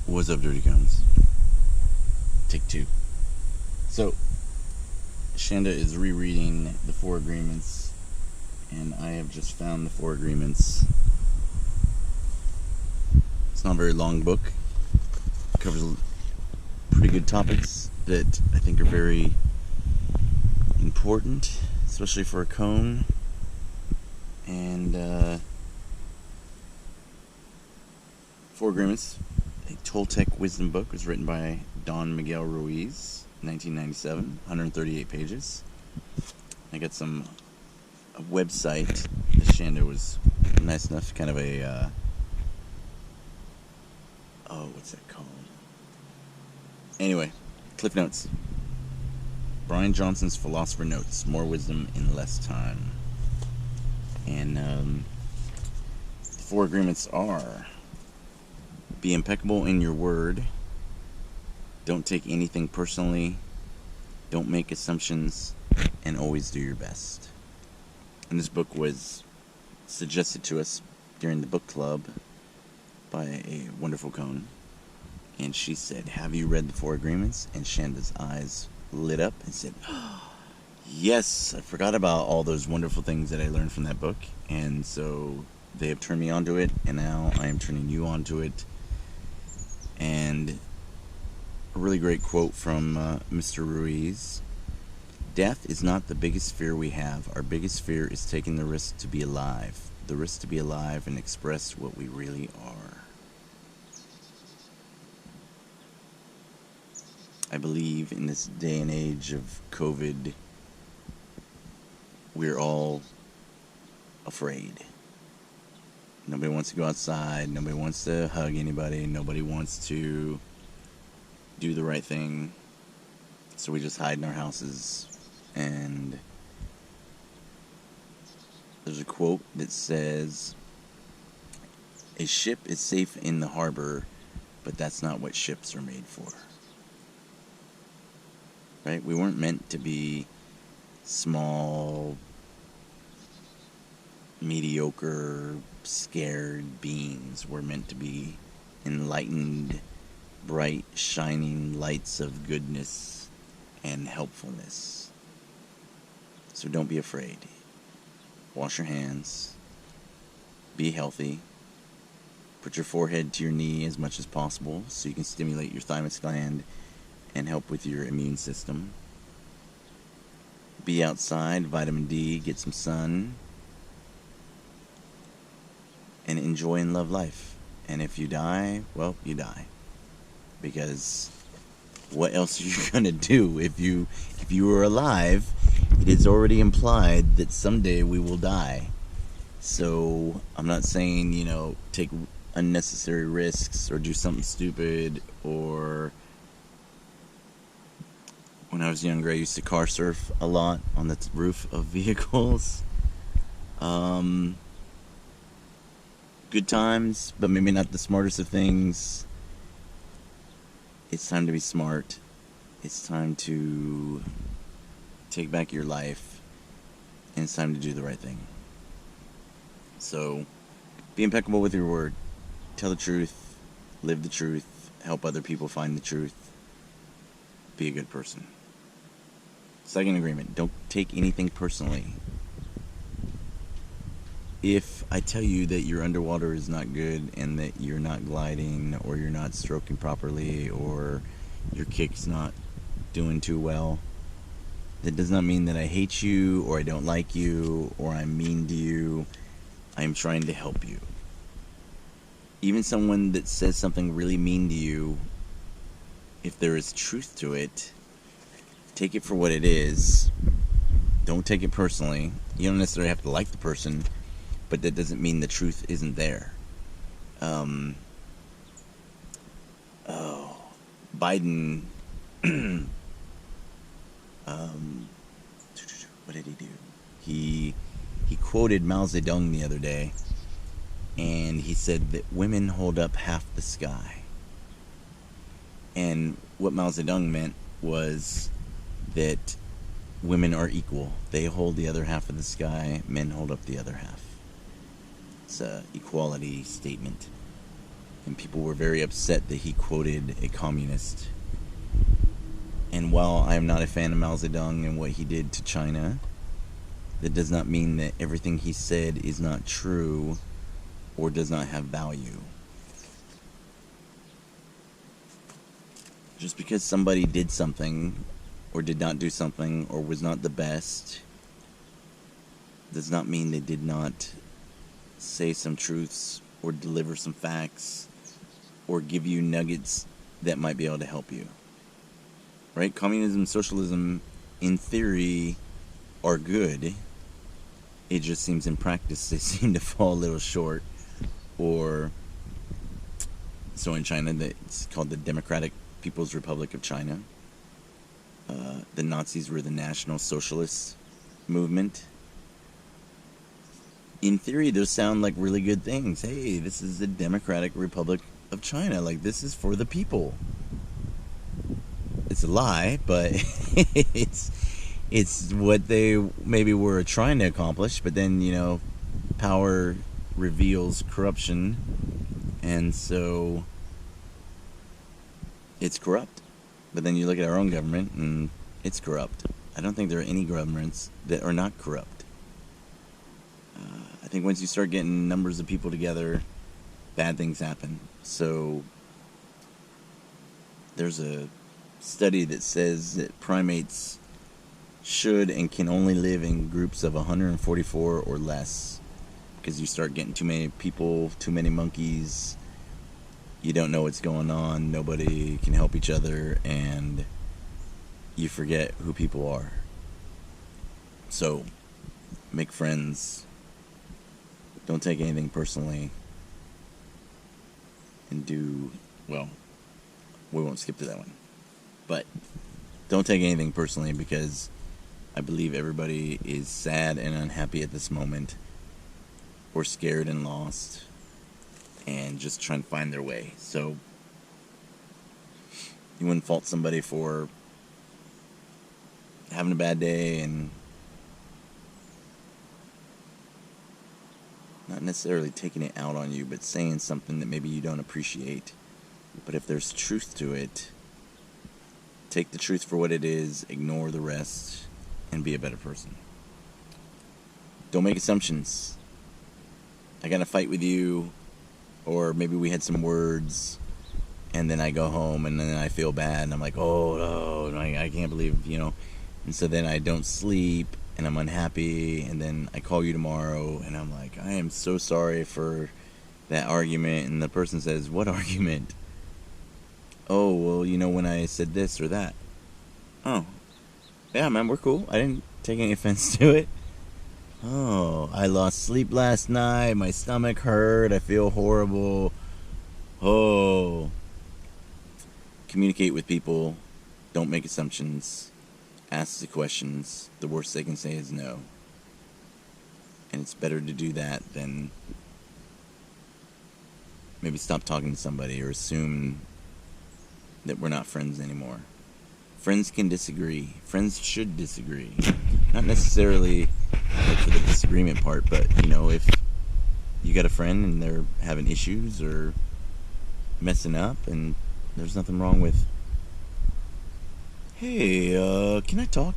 What's up, Dirty Cones? Take two. So, Shanda is rereading the Four Agreements, and I have just found the Four Agreements. It's not a very long book. It covers pretty good topics that I think are very important, especially for a cone. And Four Agreements, a Toltec wisdom book, was written by Don Miguel Ruiz, 1997, 138 pages. I got a website. The Shanda was nice enough, kind of a what's that called? Anyway, Cliff Notes. Brian Johnson's Philosopher Notes, more wisdom in less time. And the Four Agreements are: be impeccable in your word, don't take anything personally, don't make assumptions, and always do your best. And this book was suggested to us during the book club by a wonderful cone. And she said, "Have you read the Four Agreements?" And Shanda's eyes lit up and said, "Oh, yes, I forgot about all those wonderful things that I learned from that book." And so they have turned me onto it, and now I am turning you onto it. And a really great quote from Mr. Ruiz: "Death is not the biggest fear we have. Our biggest fear is taking the risk to be alive. The risk to be alive and express what we really are." I believe in this day and age of COVID, we're all afraid. Nobody wants to go outside. Nobody wants to hug anybody. Nobody wants to do the right thing. So we just hide in our houses. And there's a quote that says, "A ship is safe in the harbor, but that's not what ships are made for." Right? We weren't meant to be small, mediocre, scared beings. We're meant to be enlightened, bright, shining lights of goodness and helpfulness. So don't be afraid. Wash your hands. Be healthy. Put your forehead to your knee as much as possible so you can stimulate your thymus gland and help with your immune system. Be outside, vitamin D, get some sun, and enjoy and love life. And if you die, well, you die. Because what else are you going to do? If you are alive, it is already implied that someday we will die. So I'm not saying, take unnecessary risks or do something stupid. Or when I was younger, I used to car surf a lot on the roof of vehicles. Good times, but maybe not the smartest of things. It's time to be smart. It's time to take back your life. And it's time to do the right thing. So, be impeccable with your word. Tell the truth. Live the truth. Help other people find the truth. Be a good person. Second agreement: don't take anything personally. If I tell you that your underwater is not good and that you're not gliding or you're not stroking properly or your kick's not doing too well, that does not mean that I hate you or I don't like you or I'm mean to you. I'm trying to help you. Even someone that says something really mean to you, if there is truth to it, take it for what it is. Don't take it personally. You don't necessarily have to like the person, but that doesn't mean the truth isn't there. Biden, what did he do? He quoted Mao Zedong the other day, and he said that women hold up half the sky. And what Mao Zedong meant was that women are equal. They hold the other half of the sky, men hold up the other half. It's an equality statement. and people were very upset that he quoted a communist. And while I am not a fan of Mao Zedong and what he did to China, that does not mean that everything he said is not true or does not have value. Just because somebody did something or did not do something or was not the best does not mean they did not say some truths or deliver some facts or give you nuggets that might be able to help you. Right? Communism and socialism, in theory, are good. It just seems in practice they seem to fall a little short. Or, so in China, it's called the Democratic People's Republic of China. The Nazis were the National Socialist movement. In theory, those sound like really good things. Hey, this is the Democratic Republic of China. Like, this is for the people. It's a lie, but it's what they maybe were trying to accomplish. But then, power reveals corruption, and so it's corrupt. But then you look at our own government, and it's corrupt. I don't think there are any governments that are not corrupt. I think once you start getting numbers of people together, bad things happen. So there's a study that says that primates should and can only live in groups of 144 or less, because you start getting too many people, too many monkeys, you don't know what's going on, nobody can help each other, and you forget who people are. So make friends, don't take anything personally, and we won't skip to that one. But don't take anything personally, because I believe everybody is sad and unhappy at this moment, or scared and lost, and just trying to find their way. So you wouldn't fault somebody for having a bad day and not necessarily taking it out on you, but saying something that maybe you don't appreciate. But if there's truth to it, take the truth for what it is, ignore the rest, and be a better person. Don't make assumptions. I got in a fight with you, or maybe we had some words, and then I go home and then I feel bad, and I'm like, oh no, I can't believe, and so then I don't sleep, and I'm unhappy, and then I call you tomorrow, and I'm like, I am so sorry for that argument, and the person says, what argument? Oh, well, when I said this or that. Oh, yeah, man, we're cool. I didn't take any offense to it. Oh, I lost sleep last night, my stomach hurt, I feel horrible. Oh. Communicate with people, don't make assumptions, ask the questions. The worst they can say is no. And it's better to do that than maybe stop talking to somebody or assume that we're not friends anymore. Friends can disagree. Friends should disagree. Not necessarily for the disagreement part, but, if you got a friend and they're having issues or messing up, and there's nothing wrong with, hey, can I talk